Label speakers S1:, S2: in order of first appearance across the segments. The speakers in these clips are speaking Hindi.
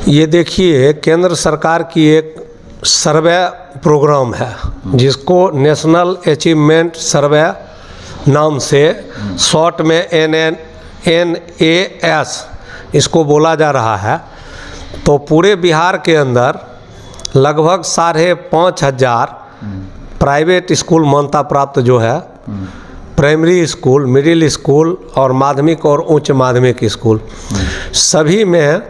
S1: ये देखिए, केंद्र सरकार की एक सर्वे प्रोग्राम है जिसको नेशनल अचीवमेंट सर्वे नाम से शॉर्ट में NNAS इसको बोला जा रहा है। तो पूरे बिहार के अंदर लगभग 5,500 प्राइवेट स्कूल मान्यता प्राप्त जो है, प्राइमरी स्कूल, मिडिल स्कूल और माध्यमिक और उच्च माध्यमिक स्कूल, सभी में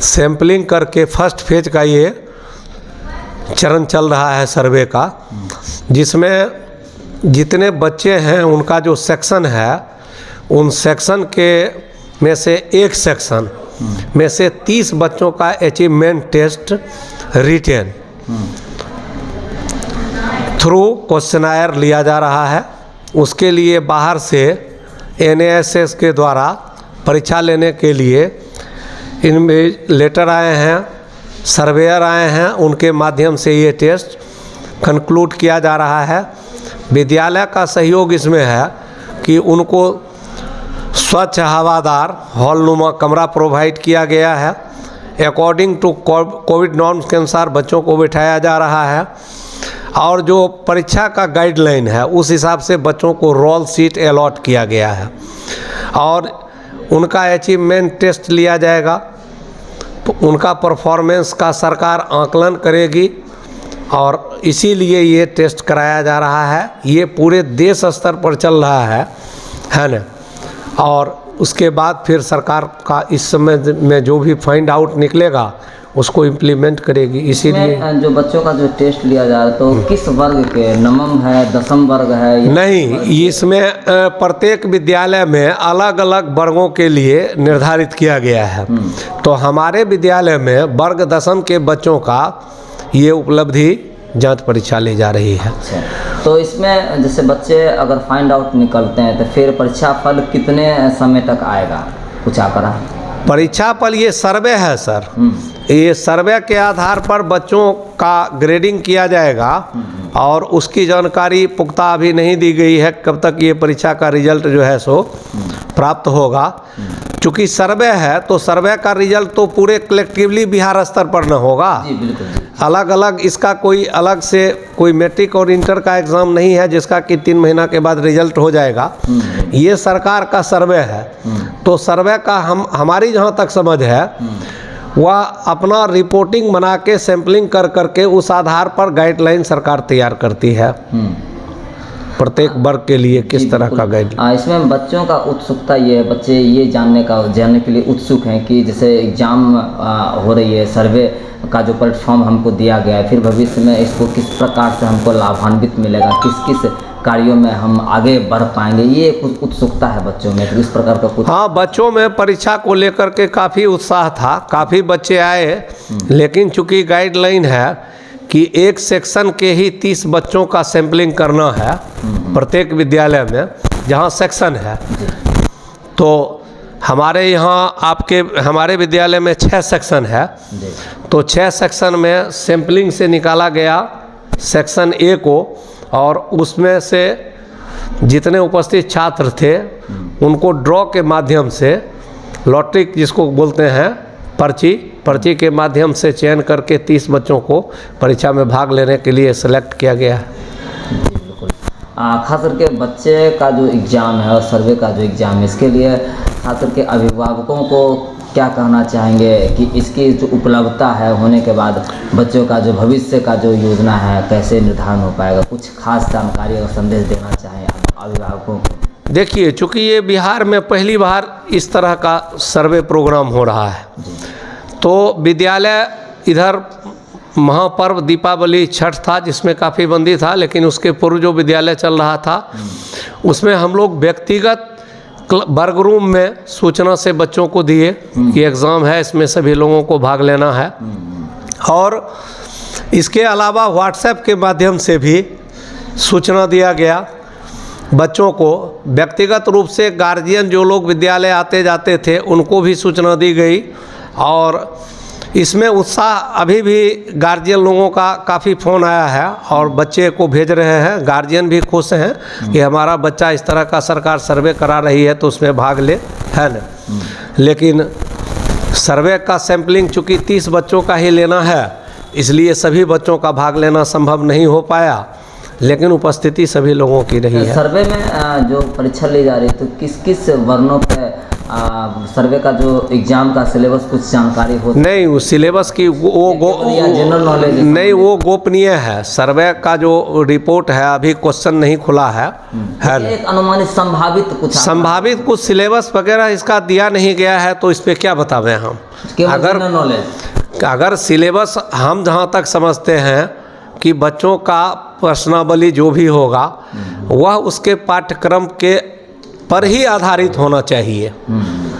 S1: सैम्पलिंग करके फर्स्ट फेज का ये चरण चल रहा है सर्वे का, जिसमें जितने बच्चे हैं उनका जो सेक्शन है, उन सेक्शन के में से एक सेक्शन में से 30 बच्चों का achievement test written through questionnaire लिया जा रहा है। उसके लिए बाहर से NASS के द्वारा परीक्षा लेने के लिए इनमें लेटर आए हैं, सर्वेयर आए हैं, उनके माध्यम से ये टेस्ट कंक्लूड किया जा रहा है। विद्यालय का सहयोग इसमें है कि उनको स्वच्छ हवादार हॉलनुमा कमरा प्रोवाइड किया गया है। अकॉर्डिंग टू कोविड नॉर्म्स के अनुसार बच्चों को बिठाया जा रहा है और जो परीक्षा का गाइडलाइन है उस हिसाब से बच्चों को रोल सीट अलॉट किया गया है और उनका अचीवमेंट टेस्ट लिया जाएगा। तो उनका परफॉर्मेंस का सरकार आकलन करेगी और इसीलिए ये टेस्ट कराया जा रहा है। ये पूरे देश स्तर पर चल रहा है ना। और उसके बाद फिर सरकार का इस समय में जो भी फाइंड आउट निकलेगा उसको इम्प्लीमेंट करेगी। इसीलिए
S2: जो बच्चों का जो टेस्ट लिया जा रहा है तो किस वर्ग के, नवम है, दसम वर्ग है?
S1: नहीं, इसमें प्रत्येक विद्यालय में अलग अलग वर्गों के लिए निर्धारित किया गया है। तो हमारे विद्यालय में वर्ग दसम के बच्चों का ये उपलब्धि जांच परीक्षा ली जा रही है।
S2: अच्छा, तो इसमें जैसे बच्चे अगर फाइंड आउट निकलते हैं तो फिर परीक्षा फल कितने समय तक आएगा, कुछ आंकड़ा?
S1: परीक्षा फल ये सर्वे है सर, ये सर्वे के आधार पर बच्चों का ग्रेडिंग किया जाएगा और उसकी जानकारी पुख्ता अभी नहीं दी गई है कब तक ये परीक्षा का रिजल्ट जो है सो प्राप्त होगा। चूँकि सर्वे है तो सर्वे का रिजल्ट तो पूरे कलेक्टिवली बिहार स्तर पर न होगा।
S2: जी बिल्कुल।
S1: अलग अलग इसका कोई अलग से कोई मैट्रिक और इंटर का एग्ज़ाम नहीं है जिसका कि 3 महीना के बाद रिजल्ट हो जाएगा। ये सरकार का सर्वे है। तो सर्वे का हमारी जहाँ तक समझ है वह अपना रिपोर्टिंग बना के सैम्पलिंग कर करके उस आधार पर गाइडलाइन सरकार तैयार करती है प्रत्येक वर्ग के लिए किस तरह का गाइडलाइन।
S2: इसमें बच्चों का उत्सुकता ये है, बच्चे ये जानने के लिए उत्सुक हैं कि जैसे एग्ज़ाम हो रही है, सर्वे का जो प्लेटफॉर्म हमको दिया गया है, फिर भविष्य में इसको किस प्रकार से हमको लाभान्वित मिलेगा, किस किस कार्यों में हम आगे बढ़ पाएंगे, ये कुछ उत्सुकता है बच्चों में। तो इस प्रकार का कुछ?
S1: हाँ, बच्चों में परीक्षा को लेकर के काफ़ी उत्साह था, काफ़ी बच्चे आए, लेकिन चूंकि गाइडलाइन है कि एक सेक्शन के ही 30 बच्चों का सैम्पलिंग करना है प्रत्येक विद्यालय में जहाँ सेक्शन है। तो हमारे यहाँ हमारे विद्यालय में 6 सेक्शन है। तो 6 सेक्शन में सैम्पलिंग से निकाला गया सेक्शन A को और उसमें से जितने उपस्थित छात्र थे उनको ड्रॉ के माध्यम से, लॉटरी जिसको बोलते हैं, पर्ची के माध्यम से चयन करके 30 बच्चों को परीक्षा में भाग लेने के लिए सेलेक्ट किया गया है।
S2: खास करके बच्चे का जो एग्ज़ाम है और सर्वे का जो एग्ज़ाम है, इसके लिए खास करके अभिभावकों को क्या कहना चाहेंगे कि इसकी जो उपलब्धता है होने के बाद बच्चों का जो भविष्य का जो योजना है कैसे निर्धारण हो पाएगा? कुछ खास जानकारी और संदेश देना चाहें अभिभावकों को?
S1: देखिए, चूँकि ये बिहार में पहली बार इस तरह का सर्वे प्रोग्राम हो रहा है, तो विद्यालय इधर महापर्व दीपावली छठ था जिसमें काफ़ी बंदी था, लेकिन उसके पूर्व जो विद्यालय चल रहा था उसमें हम लोग व्यक्तिगत वर्ग रूम में सूचना से बच्चों को दिए कि एग्ज़ाम है, इसमें सभी लोगों को भाग लेना है। और इसके अलावा व्हाट्सएप के माध्यम से भी सूचना दिया गया बच्चों को। व्यक्तिगत रूप से गार्जियन जो लोग विद्यालय आते जाते थे उनको भी सूचना दी गई और इसमें उत्साह अभी भी गार्जियन लोगों का काफ़ी फ़ोन आया है और बच्चे को भेज रहे हैं। गार्जियन भी खुश हैं कि हमारा बच्चा इस तरह का सरकार सर्वे करा रही है तो उसमें भाग ले, है ना। लेकिन सर्वे का सैंपलिंग चूँकि 30 बच्चों का ही लेना है, इसलिए सभी बच्चों का भाग लेना संभव नहीं हो पाया, लेकिन उपस्थिति सभी लोगों की रही है।
S2: सर्वे में जो परीक्षा ली जा रही है तो किस किस वर्णों पे सर्वे का जो एग्जाम का सिलेबस कुछ जानकारी हो?
S1: नहीं, उस सिलेबस की
S2: जनरल नॉलेज
S1: नहीं, वो गोपनीय है। सर्वे का जो रिपोर्ट है अभी क्वेश्चन नहीं खुला है ना।
S2: एक अनुमानित संभावित
S1: कुछ सिलेबस वगैरह इसका दिया नहीं गया है, तो इस पे क्या बतावें हम। अगर सिलेबस हम जहाँ तक समझते हैं कि बच्चों का प्रश्नावली जो भी होगा वह उसके पाठ्यक्रम के पर ही आधारित होना चाहिए।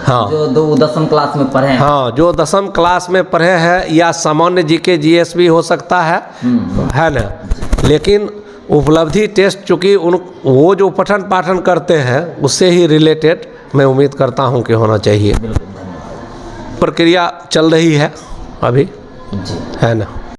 S1: हाँ,
S2: जो 10वीं क्लास में पढ़े हैं।
S1: हाँ, जो 10वीं क्लास में पढ़े हैं, या सामान्य जीके जीएस भी हो सकता है ना। लेकिन उपलब्धि टेस्ट चूँकि वो जो पठन पाठन करते हैं उससे ही रिलेटेड मैं उम्मीद करता हूँ कि होना चाहिए। प्रक्रिया चल रही है अभी,
S2: जी,
S1: है ना।